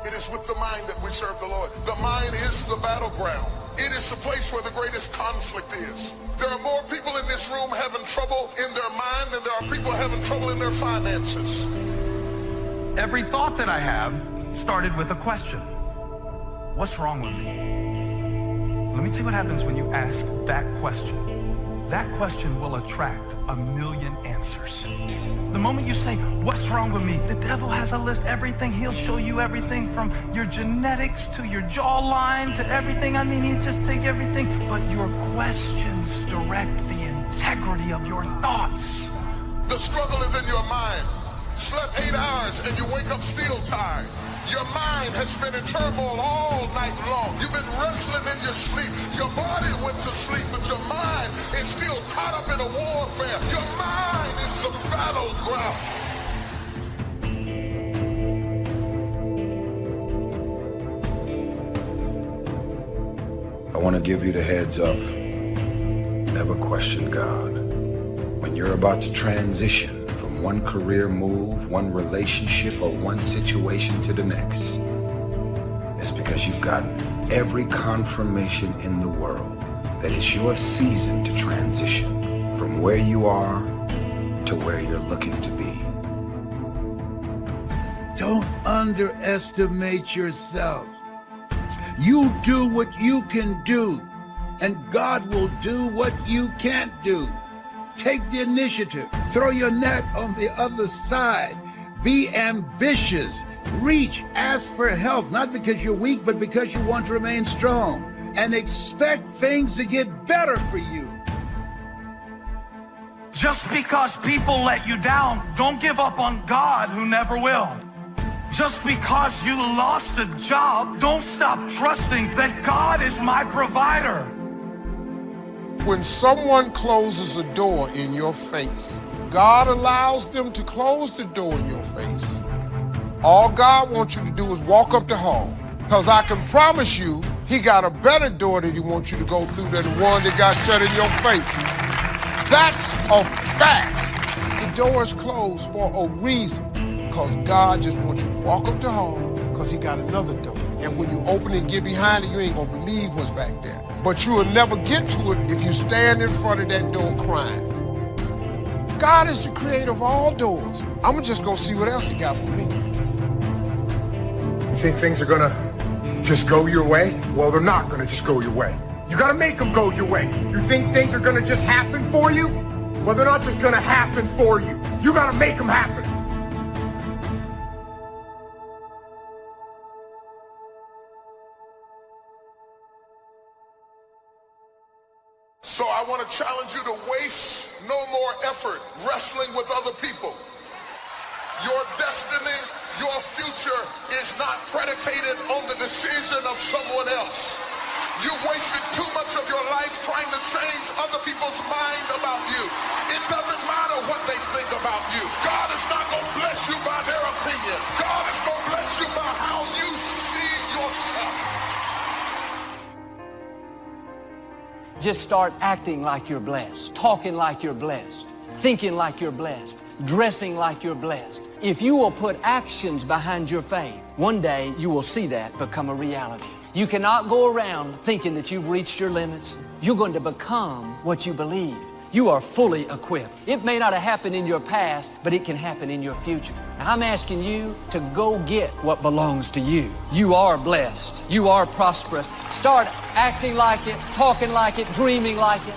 It is with the mind that we serve the Lord. The mind is the battleground. It is the place where the greatest conflict is. There are more people in this room having trouble in their mind than there are people having trouble in their finances. Every thought that I have started with a question. What's wrong with me? Let me tell you what happens when you ask that question. That question will attract a million answers. The moment you say, what's wrong with me? The devil has a list, everything. He'll show you everything from your genetics to your jawline to everything. I mean, he'll just take everything. But your questions direct the integrity of your thoughts. The struggle is in your mind. Slept 8 hours and you wake up still tired. Your mind has been in turmoil all night long. You've been wrestling in your sleep. Your body went to sleep, but your mind is still caught up in a warfare. Your mind is the battleground. I want to give you the heads up. Never question God. When you're about to transition from one career move, one relationship, or one situation to the next, it's because you've gotten every confirmation in the world that it's your season to transition from where you are to where you're looking to be. Don't underestimate yourself. You do what you can do, and God will do what you can't do. Take the initiative. Throw your net on the other side. Be ambitious. Reach. Ask for help, not because you're weak, but because you want to remain strong. And expect things to get better for you. Just because people let you down, don't give up on God, who never will. Just because you lost a job, don't stop trusting that God is my provider. When someone closes a door in your face, God allows them to close the door in your face. All God wants you to do is walk up the hall. Because I can promise you, he got a better door that he wants you to go through than the one that got shut in your face. That's a fact. The door is closed for a reason. Because God just wants you to walk up the hall because he got another door. And when you open it and get behind it, you ain't gonna believe what's back there. But you will never get to it if you stand in front of that door crying. God is the creator of all doors. I'm just gonna see what else he got for me. You think things are gonna just go your way? Well, they're not gonna just go your way. You gotta make them go your way. You think things are gonna just happen for you? Well, they're not just gonna happen for you. You gotta make them happen. So I want to challenge you to waste no more effort wrestling with other people. Your destiny, your future is not predicated on the decision of someone else. You wasted too much of your life trying to change other people's mind about you. It doesn't matter what they think about you. God is not going to bless you by their opinion. God is going to bless you by how you see yourself. Just start acting like you're blessed, talking like you're blessed, thinking like you're blessed, dressing like you're blessed. If you will put actions behind your faith, one day you will see that become a reality. You cannot go around thinking that you've reached your limits. You're going to become what you believe. You are fully equipped. It may not have happened in your past, but it can happen in your future. Now, I'm asking you to go get what belongs to you. You are blessed. You are prosperous. Start acting like it, talking like it, dreaming like it.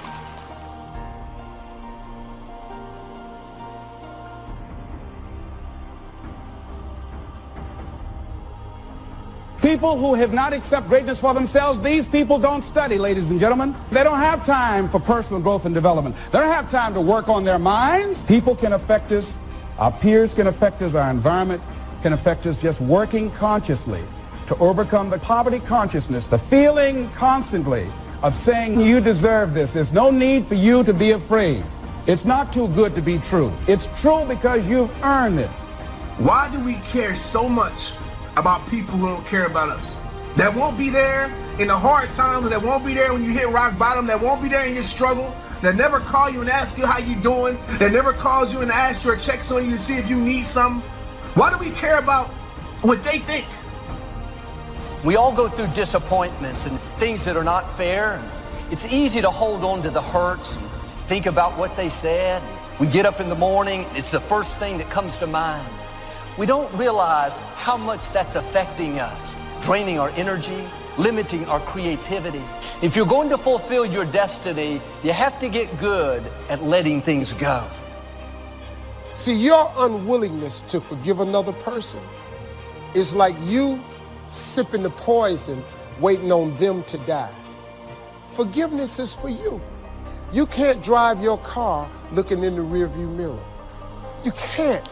People who have not accepted greatness for themselves, these people don't study, ladies and gentlemen. They don't have time for personal growth and development. They don't have time to work on their minds. People can affect us. Our peers can affect us. Our environment can affect us. Just working consciously to overcome the poverty consciousness, the feeling constantly of saying you deserve this. There's no need for you to be afraid. It's not too good to be true. It's true because you've earned it. Why do we care so much about people who don't care about us? That won't be there in the hard times, that won't be there when you hit rock bottom, that won't be there in your struggle, that never call you and ask you how you doing, that never calls you and asks you or checks on you to see if you need something. Why do we care about what they think? We all go through disappointments and things that are not fair. It's easy to hold on to the hurts and think about what they said. We get up in the morning, it's the first thing that comes to mind. We don't realize how much that's affecting us, draining our energy, limiting our creativity. If you're going to fulfill your destiny, you have to get good at letting things go. See, your unwillingness to forgive another person is like you sipping the poison, waiting on them to die. Forgiveness is for you. You can't drive your car looking in the rearview mirror. You can't.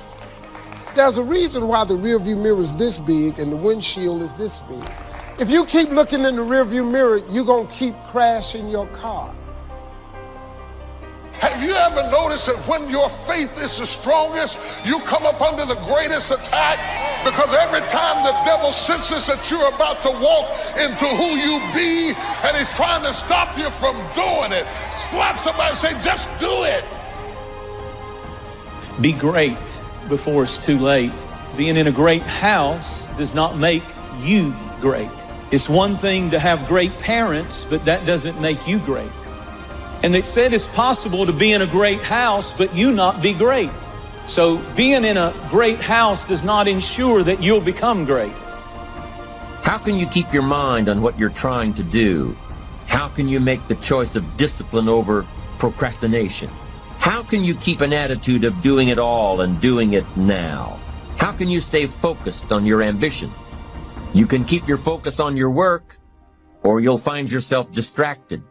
There's a reason why the rearview mirror is this big and the windshield is this big. If you keep looking in the rearview mirror, you're gonna keep crashing your car. Have you ever noticed that when your faith is the strongest, you come up under the greatest attack? Because every time the devil senses that you're about to walk into who you be, and he's trying to stop you from doing it, slap somebody and say, just do it. Be great before it's too late. Being in a great house does not make you great. It's one thing to have great parents, but that doesn't make you great. And they said it's possible to be in a great house, but you not be great. So being in a great house does not ensure that you'll become great. How can you keep your mind on what you're trying to do? How can you make the choice of discipline over procrastination? How can you keep an attitude of doing it all and doing it now? How can you stay focused on your ambitions? You can keep your focus on your work, or you'll find yourself distracted.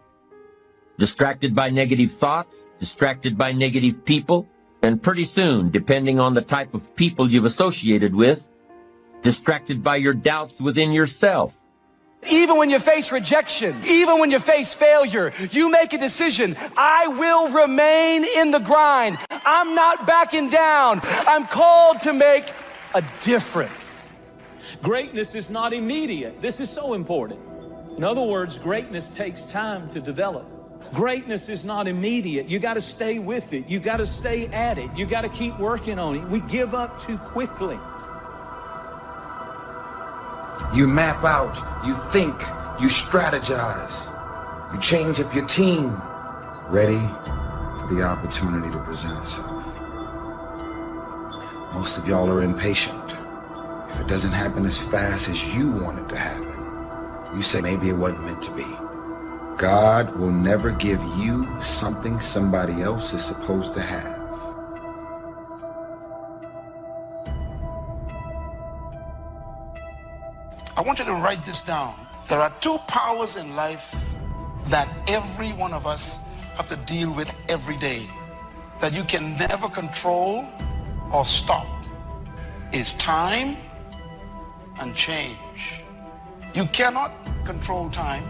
Distracted by negative thoughts, distracted by negative people, and pretty soon, depending on the type of people you've associated with, distracted by your doubts within yourself. Even when you face rejection, even when you face failure, you make a decision. I will remain in the grind. I'm not backing down. I'm called to make a difference. Greatness is not immediate. This is so important. In other words, greatness takes time to develop. Greatness is not immediate. You got to stay with it. You got to stay at it. You got to keep working on it. We give up too quickly. You map out, you think, you strategize, you change up your team, ready for the opportunity to present itself. Most of y'all are impatient. If it doesn't happen as fast as you want it to happen, you say maybe it wasn't meant to be. God will never give you something somebody else is supposed to have. I want you to write this down. There are two powers in life that every one of us have to deal with every day, that you can never control or stop. Is time and change. You cannot control time.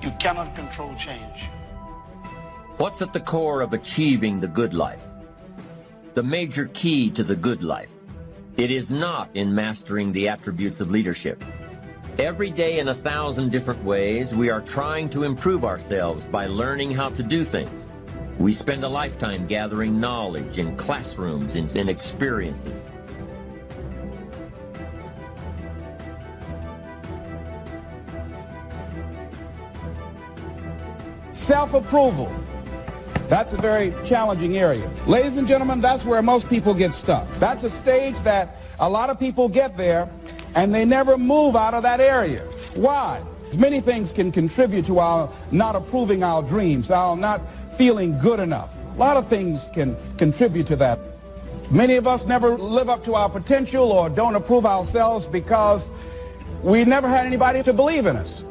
You cannot control change. What's at the core of achieving the good life? The major key to the good life. It is not in mastering the attributes of leadership. Every day in 1,000 different ways, we are trying to improve ourselves by learning how to do things. We spend a lifetime gathering knowledge in classrooms and in experiences. Self-approval. That's a very challenging area. Ladies and gentlemen, that's where most people get stuck. That's a stage that a lot of people get there and they never move out of that area. Why? Many things can contribute to our not approving our dreams, our not feeling good enough. A lot of things can contribute to that. Many of us never live up to our potential or don't approve ourselves because we never had anybody to believe in us.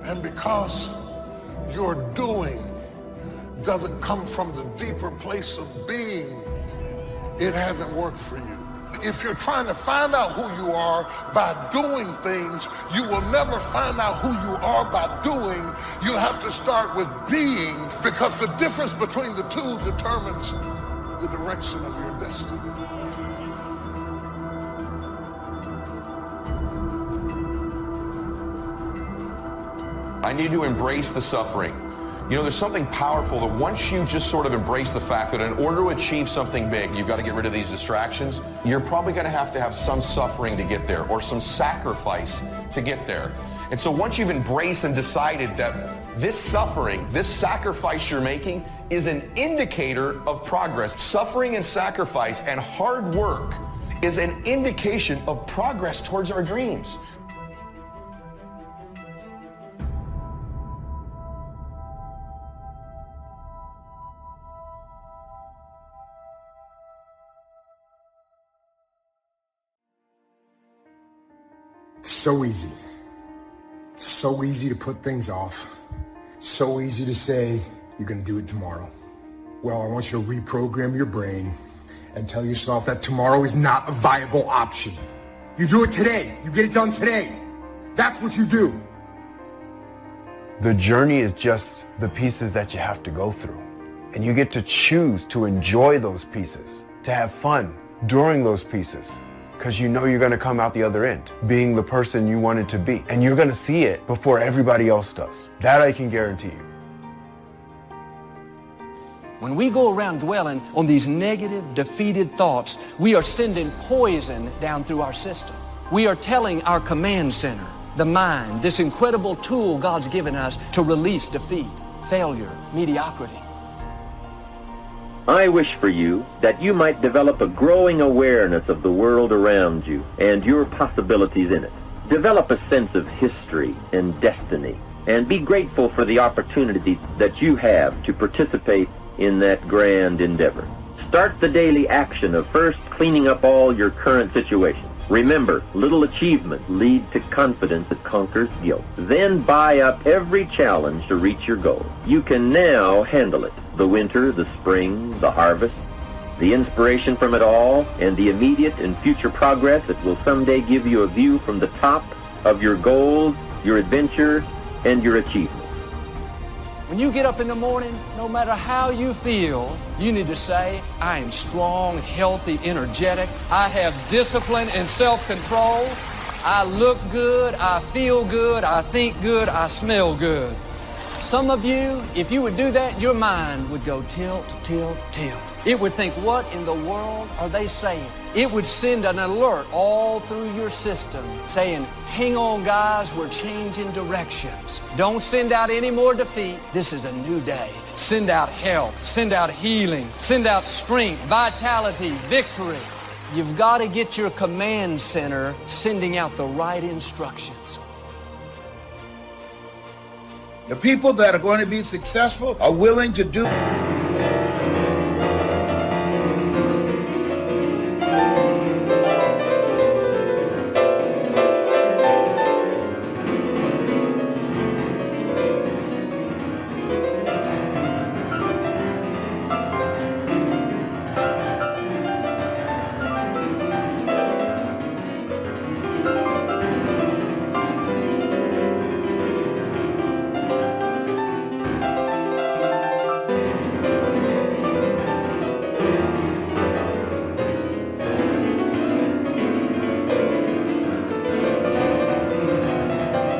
And because your doing doesn't come from the deeper place of being, it hasn't worked for you. If you're trying to find out who you are by doing things, you will never find out who you are by doing. You'll have to start with being, because the difference between the two determines the direction of your destiny. I need to embrace the suffering. You know, there's something powerful that once you just sort of embrace the fact that in order to achieve something big, you've got to get rid of these distractions, you're probably going to have some suffering to get there or some sacrifice to get there. And so once you've embraced and decided that this suffering, this sacrifice you're making is an indicator of progress. Suffering and sacrifice and hard work is an indication of progress towards our dreams. So easy. So easy to put things off. So easy to say, you're going to do it tomorrow. Well, I want you to reprogram your brain and tell yourself that tomorrow is not a viable option. You do it today. You get it done today. That's what you do. The journey is just the pieces that you have to go through. And you get to choose to enjoy those pieces, to have fun during those pieces. Because you know you're going to come out the other end, being the person you wanted to be. And you're going to see it before everybody else does. That I can guarantee you. When we go around dwelling on these negative, defeated thoughts, we are sending poison down through our system. We are telling our command center, the mind, this incredible tool God's given us to release defeat, failure, mediocrity. I wish for you that you might develop a growing awareness of the world around you and your possibilities in it. Develop a sense of history and destiny, and be grateful for the opportunity that you have to participate in that grand endeavor. Start the daily action of first cleaning up all your current situations. Remember, little achievement lead to confidence that conquers guilt. Then buy up every challenge to reach your goal. You can now handle it. The winter, the spring, the harvest, the inspiration from it all, and the immediate and future progress that will someday give you a view from the top of your goals, your adventure, and your achievements. When you get up in the morning, no matter how you feel, you need to say, I am strong, healthy, energetic. I have discipline and self-control. I look good, I feel good, I think good, I smell good. Some of you, if you would do that, your mind would go tilt, tilt, tilt. It would think, what in the world are they saying? It would send an alert all through your system saying, hang on guys, we're changing directions. Don't send out any more defeat. This is a new day. Send out health, send out healing, send out strength, vitality, victory. You've got to get your command center sending out the right instructions. The people that are going to be successful are willing to do.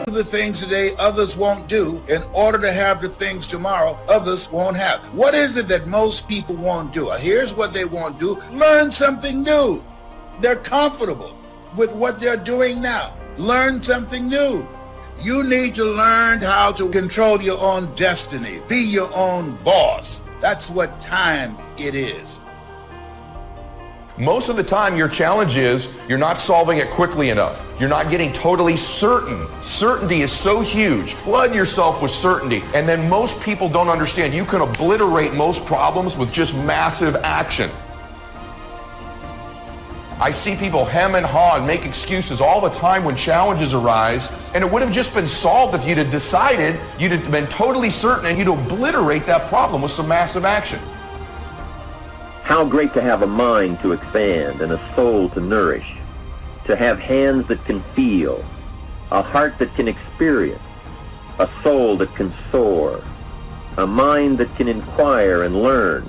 The things today others won't do in order to have the things tomorrow others won't have. What is it that most people won't do? Here's what they won't do. Learn something new. They're comfortable with what they're doing now. Learn something new. You need to learn how to control your own destiny. Be your own boss. That's what time it is. Most of the time, your challenge is you're not solving it quickly enough. You're not getting totally certain. Certainty is so huge. Flood yourself with certainty. And then most people don't understand. You can obliterate most problems with just massive action. I see people hem and haw and make excuses all the time when challenges arise, and it would have just been solved if you'd have decided, you'd have been totally certain, and you'd obliterate that problem with some massive action. How great to have a mind to expand and a soul to nourish, to have hands that can feel, a heart that can experience, a soul that can soar, a mind that can inquire and learn,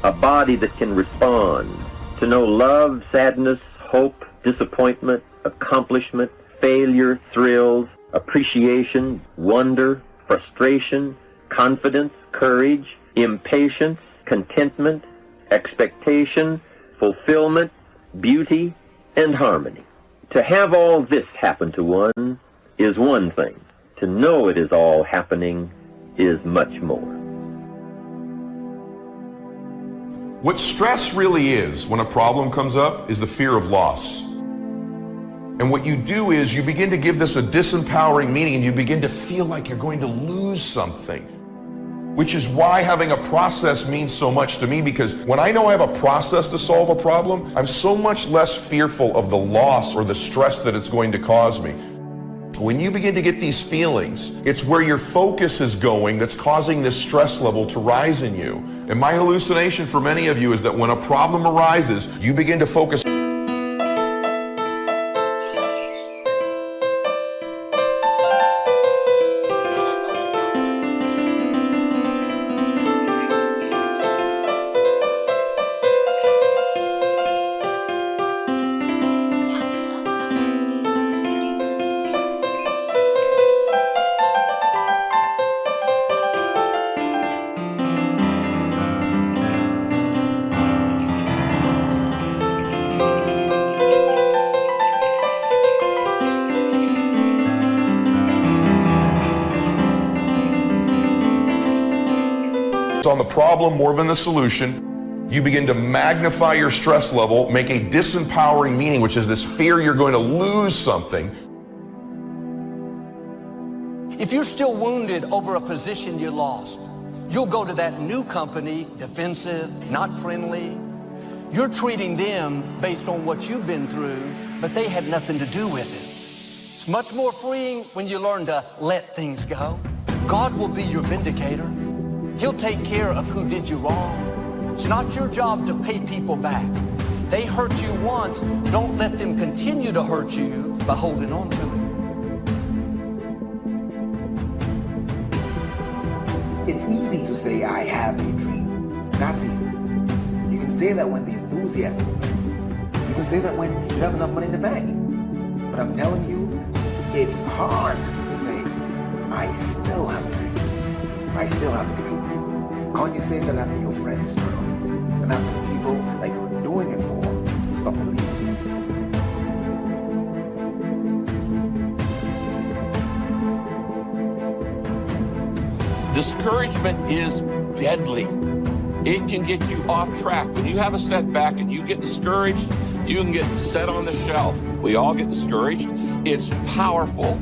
a body that can respond, to know love, sadness, hope, disappointment, accomplishment, failure, thrills, appreciation, wonder, frustration, confidence, courage, impatience, contentment, expectation, fulfillment, beauty, and harmony. To have all this happen to one is one thing. To know it is all happening is much more. What stress really is when a problem comes up is the fear of loss. And what you do is you begin to give this a disempowering meaning, and you begin to feel like you're going to lose something. Which is why having a process means so much to me, because when I know I have a process to solve a problem, I'm so much less fearful of the loss or the stress that it's going to cause me. When you begin to get these feelings, it's where your focus is going that's causing this stress level to rise in you. And my hallucination for many of you is that when a problem arises, you begin to focus. On the problem more than the solution, you begin to magnify your stress level, make a disempowering meaning, which is this fear you're going to lose something. If you're still wounded over a position you lost, you'll go to that new company defensive, not friendly. You're treating them based on what you've been through, but they had nothing to do with it. It's much more freeing when you learn to let things go. God will be your vindicator. He'll take care of who did you wrong. It's not your job to pay people back. They hurt you once. Don't let them continue to hurt you by holding on to it. It's easy to say, I have a dream. That's easy. You can say that when the enthusiasm is there. You can say that when you have enough money in the bank. But I'm telling you, it's hard to say, I still have a dream. I still have a dream. Can't you say that after your friends turn on you? And after the people that you're doing it for stop believing you? Discouragement is deadly. It can get you off track. When you have a setback and you get discouraged, you can get set on the shelf. We all get discouraged. It's powerful.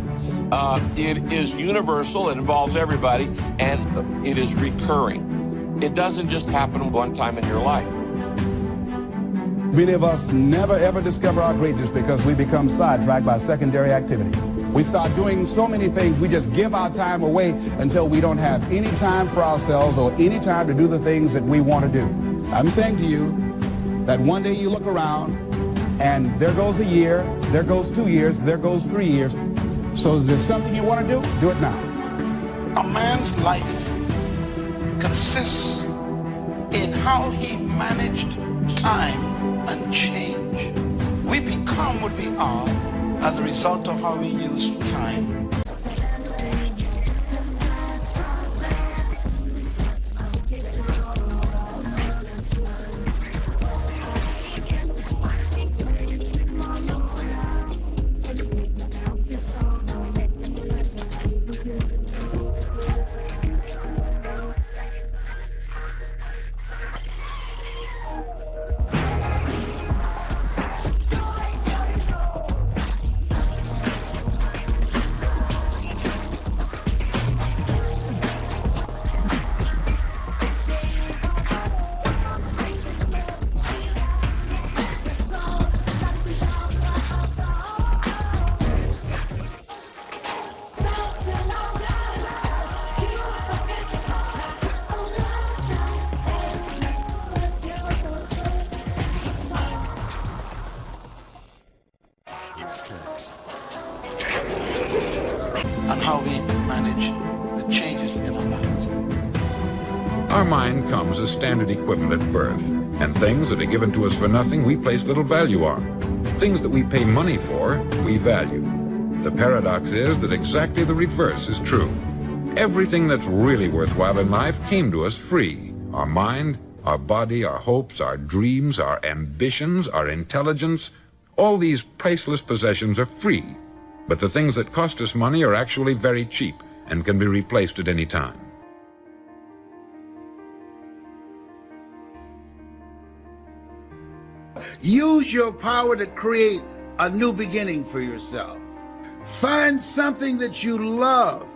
It is universal. It involves everybody, and it is recurring. It doesn't just happen one time in your life. Many of us never ever discover our greatness because we become sidetracked by secondary activity. We start doing so many things, we just give our time away until we don't have any time for ourselves or any time to do the things that we want to do. I'm saying to you that one day you look around and there goes a year, there goes 2 years, there goes 3 years. So if there's something you want to do it now. A man's life consists in how he managed time and change. We become what we are as a result of how we use time. And how we manage the changes in our lives. Our mind comes as standard equipment at birth, and things that are given to us for nothing we place little value on. Things that we pay money for, we value. The paradox is that exactly the reverse is true. Everything that's really worthwhile in life came to us free. Our mind, our body, our hopes, our dreams, our ambitions, our intelligence, all these priceless possessions are free. But the things that cost us money are actually very cheap and can be replaced at any time. Use your power to create a new beginning for yourself. Find something that you love.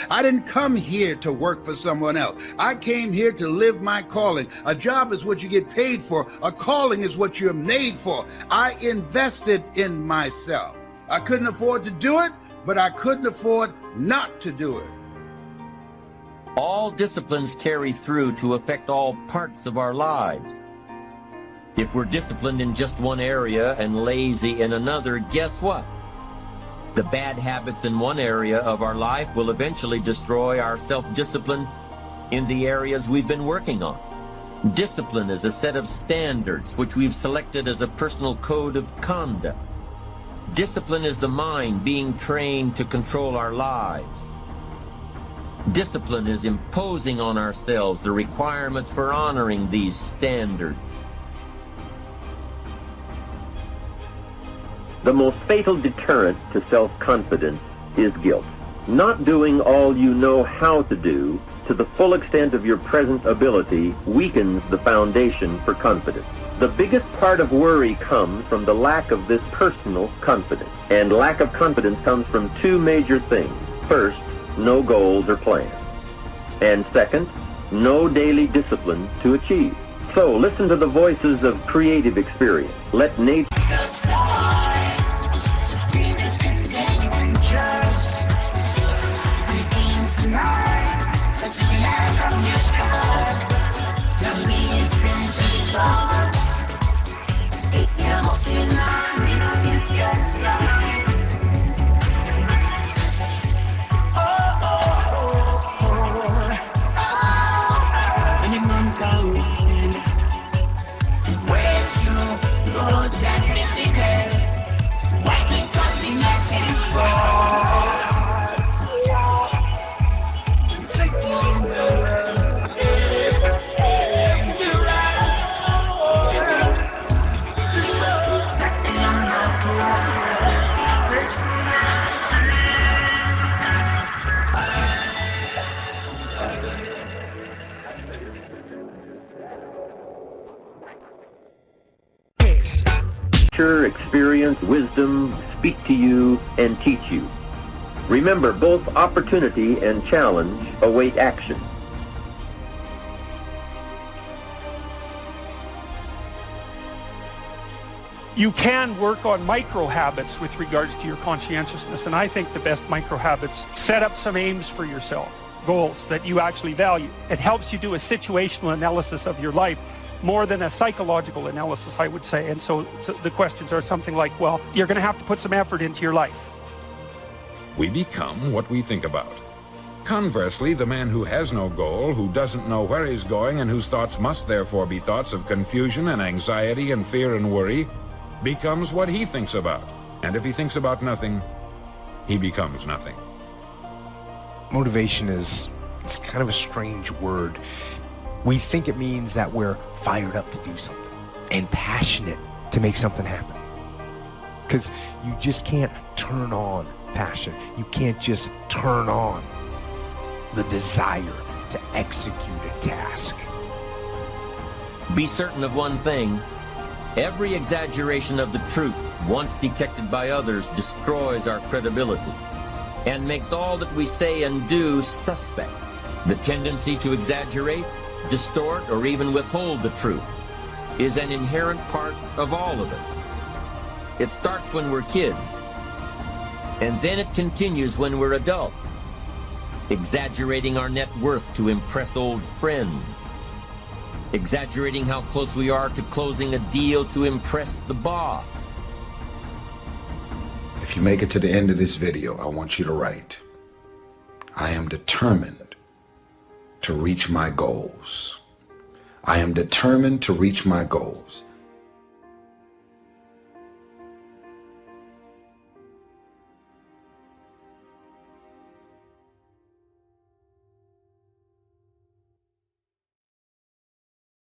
I didn't come here to work for someone else. I came here to live my calling. A job is what you get paid for. A calling is what you're made for. I invested in myself. I couldn't afford to do it, but I couldn't afford not to do it. All disciplines carry through to affect all parts of our lives. If we're disciplined in just one area and lazy in another, guess what? The bad habits in one area of our life will eventually destroy our self-discipline in the areas we've been working on. Discipline is a set of standards which we've selected as a personal code of conduct. Discipline is the mind being trained to control our lives. Discipline is imposing on ourselves the requirements for honoring these standards. The most fatal deterrent to self-confidence is guilt. Not doing all you know how to do to the full extent of your present ability weakens the foundation for confidence. The biggest part of worry comes from the lack of this personal confidence. And lack of confidence comes from two major things. First, no goals or plans. And second, no daily discipline to achieve. So listen to the voices of creative experience. Let nature... Experience, wisdom, speak to you, and teach you. Remember, both opportunity and challenge await action. You can work on micro habits with regards to your conscientiousness, and I think the best micro habits, set up some aims for yourself, goals that you actually value. It helps you do a situational analysis of your life more than a psychological analysis, I would say. And so the questions are something like, well, you're going to have to put some effort into your life. We become what we think about. Conversely, the man who has no goal, who doesn't know where he's going, and whose thoughts must therefore be thoughts of confusion and anxiety and fear and worry, becomes what he thinks about. And if he thinks about nothing, he becomes nothing. Motivation it's kind of a strange word. We think it means that we're fired up to do something and passionate to make something happen. Because you just can't turn on passion. You can't just turn on the desire to execute a task. Be certain of one thing. Every exaggeration of the truth, once detected by others, destroys our credibility and makes all that we say and do suspect. The tendency to exaggerate, distort, or even withhold the truth is an inherent part of all of us. It starts when we're kids, and then it continues when we're adults, exaggerating our net worth to impress old friends, exaggerating how close we are to closing a deal to impress the boss. If you make it to the end of this video, I want you to write, I am determined to reach my goals. I am determined to reach my goals.